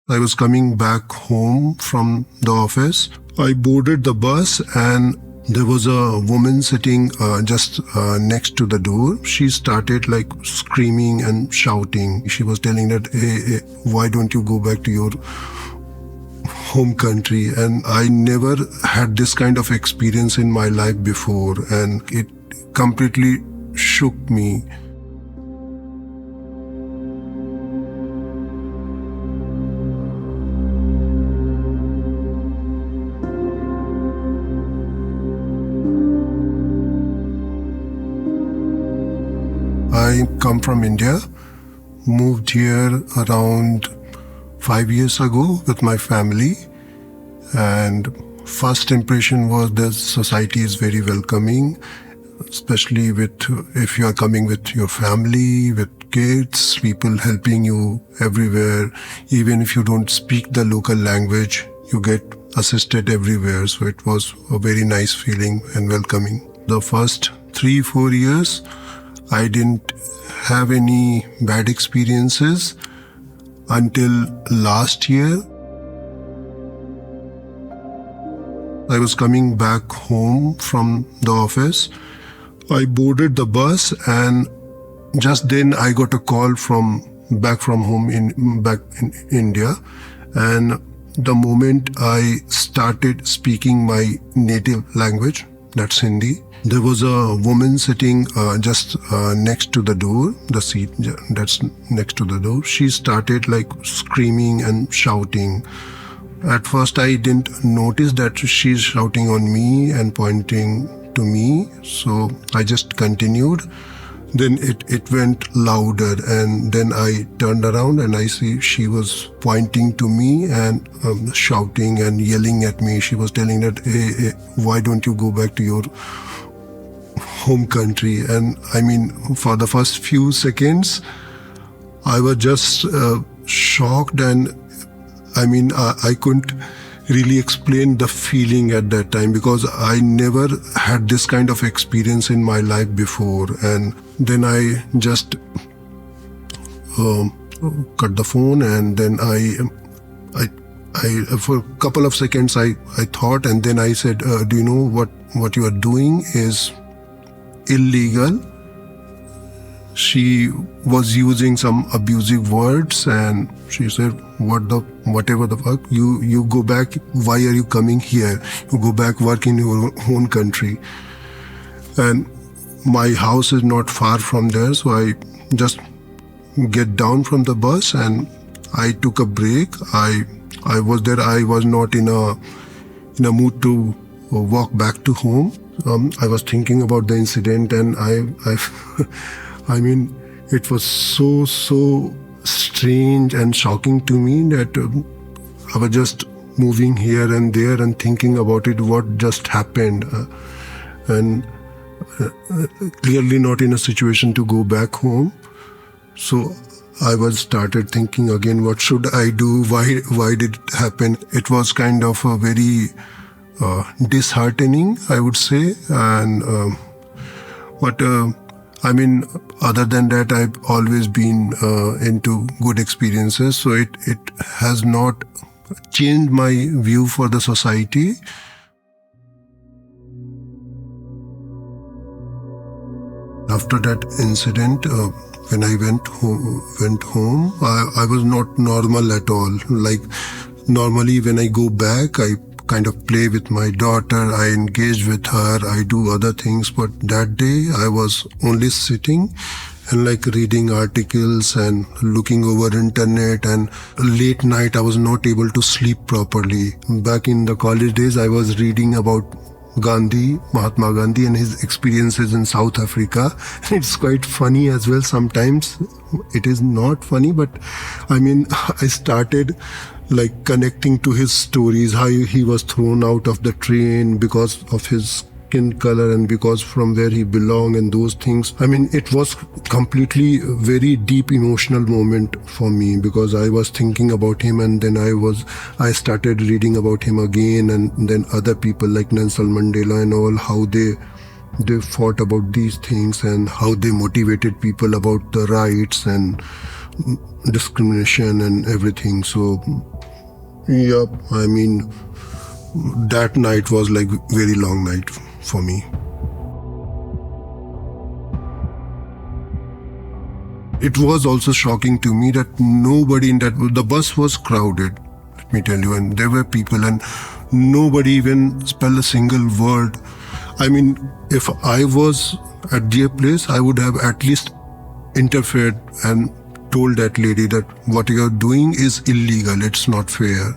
I was coming back home from the office. I boarded the bus and there was a woman sitting just next to the door. She started like screaming and shouting. She was telling that, hey, why don't you go back to your home country? And I never had this kind of experience in my life before, and it completely shook me. I come from India, moved here around 5 years ago with my family, and first impression was the society is very welcoming, especially if you are coming with your family, with kids, people helping you everywhere. Even if you don't speak the local language, you get assisted everywhere. So it was a very nice feeling and welcoming. The first 3-4 years, I didn't have any bad experiences until last year. I was coming back home from the office. I boarded the bus and just then I got a call back from home back in India. And the moment I started speaking my native language, that's Hindi, there was a woman sitting just next to the door, the seat that's next to the door. She started like screaming and shouting. At first I didn't notice that she's shouting on me and pointing to me, so I just continued. Then it went louder, and then I turned around and I see she was pointing to me and shouting and yelling at me. She was telling that, hey, why don't you go back to your home country? And I mean, for the first few seconds, I was just shocked, and I mean, I couldn't really explain the feeling at that time because I never had this kind of experience in my life before. And then I just cut the phone, and then I for a couple of seconds I thought, and then I said, do you know what you are doing is illegal? She was using some abusive words, and she said, whatever the fuck, you go back, why are you coming here? You go back, work in your own country. And my house is not far from there, so I just get down from the bus and I took a break. I was there, I was not in a mood to walk back to home. I was thinking about the incident, and I mean, it was so strange and shocking to me that I was just moving here and there and thinking about it, what just happened, and clearly not in a situation to go back home. So I was started thinking again, what should I do? Why did it happen? It was kind of a very disheartening, I would say, and but I mean, other than that, I've always been into good experiences, so it has not changed my view for the society. After that incident, when I went home, I was not normal at all. Like normally when I go back, I kind of play with my daughter, I engage with her, I do other things, but that day I was only sitting and like reading articles and looking over internet, and late night I was not able to sleep properly. Back in the college days, I was reading about Mahatma Gandhi and his experiences in South Africa. It's quite funny as well sometimes. It is not funny, but I mean, I started like connecting to his stories, how he was thrown out of the train because of his skin color and because from where he belonged and those things. I mean, it was completely very deep emotional moment for me because I was thinking about him, and then I started reading about him again, and then other people like Nelson Mandela and all, how they fought about these things and how they motivated people about the rights and discrimination and everything. So Yeah, I mean, that night was like very long night for me. It was also shocking to me that nobody in the bus was crowded, let me tell you, and there were people and nobody even spelled a single word. I mean, if I was at their place, I would have at least interfered and told that lady that what you're doing is illegal, it's not fair.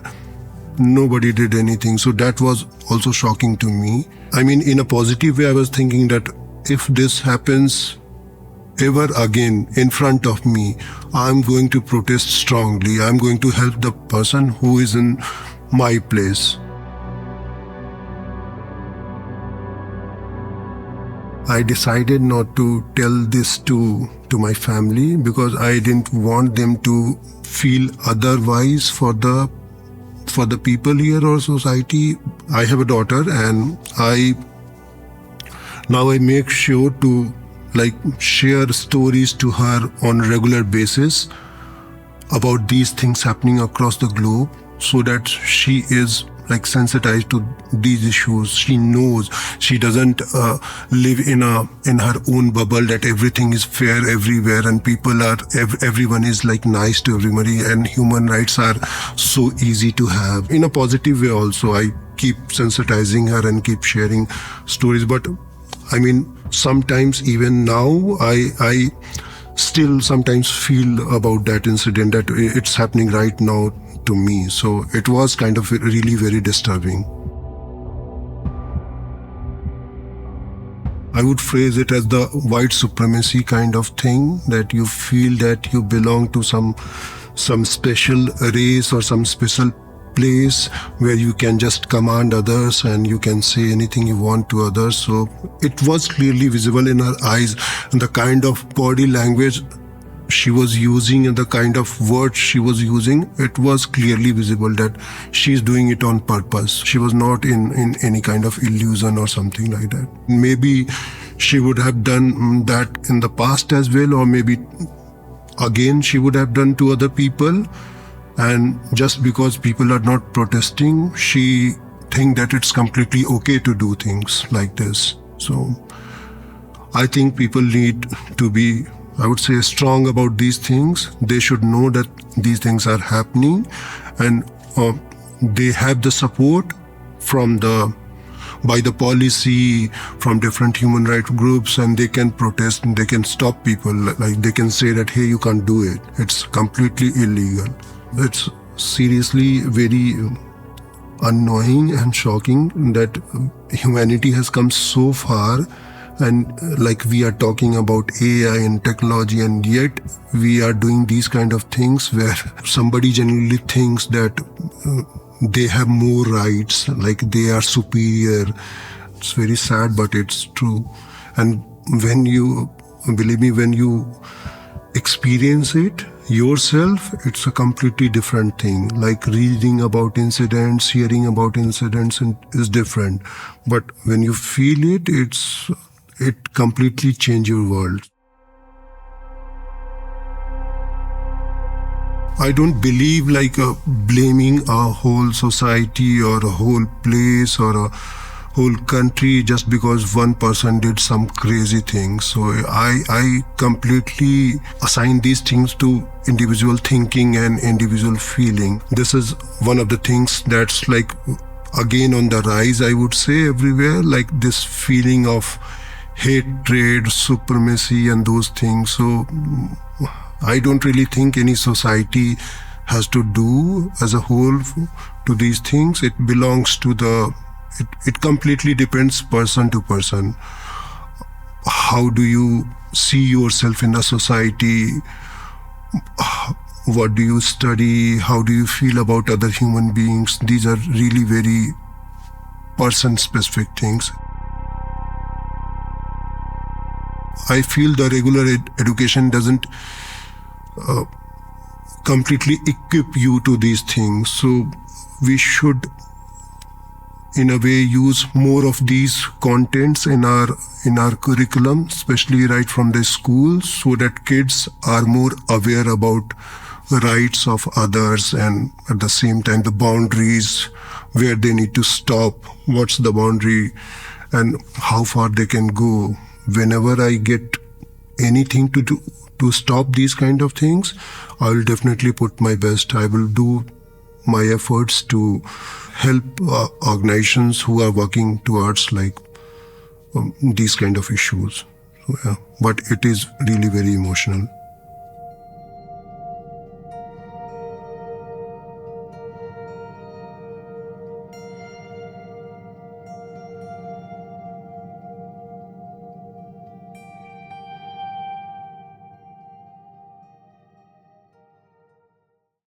Nobody did anything. So that was also shocking to me. I mean, in a positive way, I was thinking that if this happens ever again in front of me, I'm going to protest strongly. I'm going to help the person who is in my place. I decided not to tell this to my family because I didn't want them to feel otherwise for the people here or society. I have a daughter and I make sure to share stories to her on a regular basis about these things happening across the globe so that she is sensitized to these issues. She knows she doesn't live in her own bubble, that everything is fair everywhere and everyone is nice to everybody and human rights are so easy to have. In a positive way also, I keep sensitizing her and keep sharing stories. But I mean, sometimes even now, I still sometimes feel about that incident, that it's happening right now to me. So it was kind of really very disturbing. I would phrase it as the white supremacy kind of thing, that you feel that you belong to some special race or some special place where you can just command others and you can say anything you want to others. So it was clearly visible in her eyes, and the kind of body language she was using and the kind of words she was using, it was clearly visible that she's doing it on purpose. She was not in any kind of illusion or something like that. Maybe she would have done that in the past as well, or maybe again she would have done to other people. And just because people are not protesting, she thinks that it's completely okay to do things like this. So I think people need to be, I would say, strong about these things. They should know that these things are happening, and they have the support by the policy, from different human rights groups, and they can protest and they can stop people. They can say that, hey, you can't do it. It's completely illegal. It's seriously very annoying and shocking that humanity has come so far, and we are talking about AI and technology, and yet we are doing these kind of things where somebody genuinely thinks that they have more rights, they are superior. It's very sad, but it's true. And believe me, when you experience it yourself, it's a completely different thing. Reading about incidents, hearing about incidents is different. But when you feel it, it completely changes your world. I don't believe blaming a whole society or a whole place or a whole country just because one person did some crazy thing. So I completely assign these things to individual thinking and individual feeling. This is one of the things that's again on the rise, I would say, everywhere, this feeling of hatred, supremacy and those things. So I don't really think any society has to do as a whole to these things. It belongs to it completely depends person to person. How do you see yourself in a society? What do you study? How do you feel about other human beings? These are really very person-specific things. I feel the regular education doesn't completely equip you to these things. So we should, in a way, use more of these contents in our curriculum, especially right from the schools, so that kids are more aware about rights of others, and at the same time the boundaries where they need to stop, what's the boundary and how far they can go. Whenever I get anything to do to stop these kind of things, I will definitely put my best. I will do my efforts to help organizations who are working towards like these kind of issues. So, yeah. But it is really very emotional.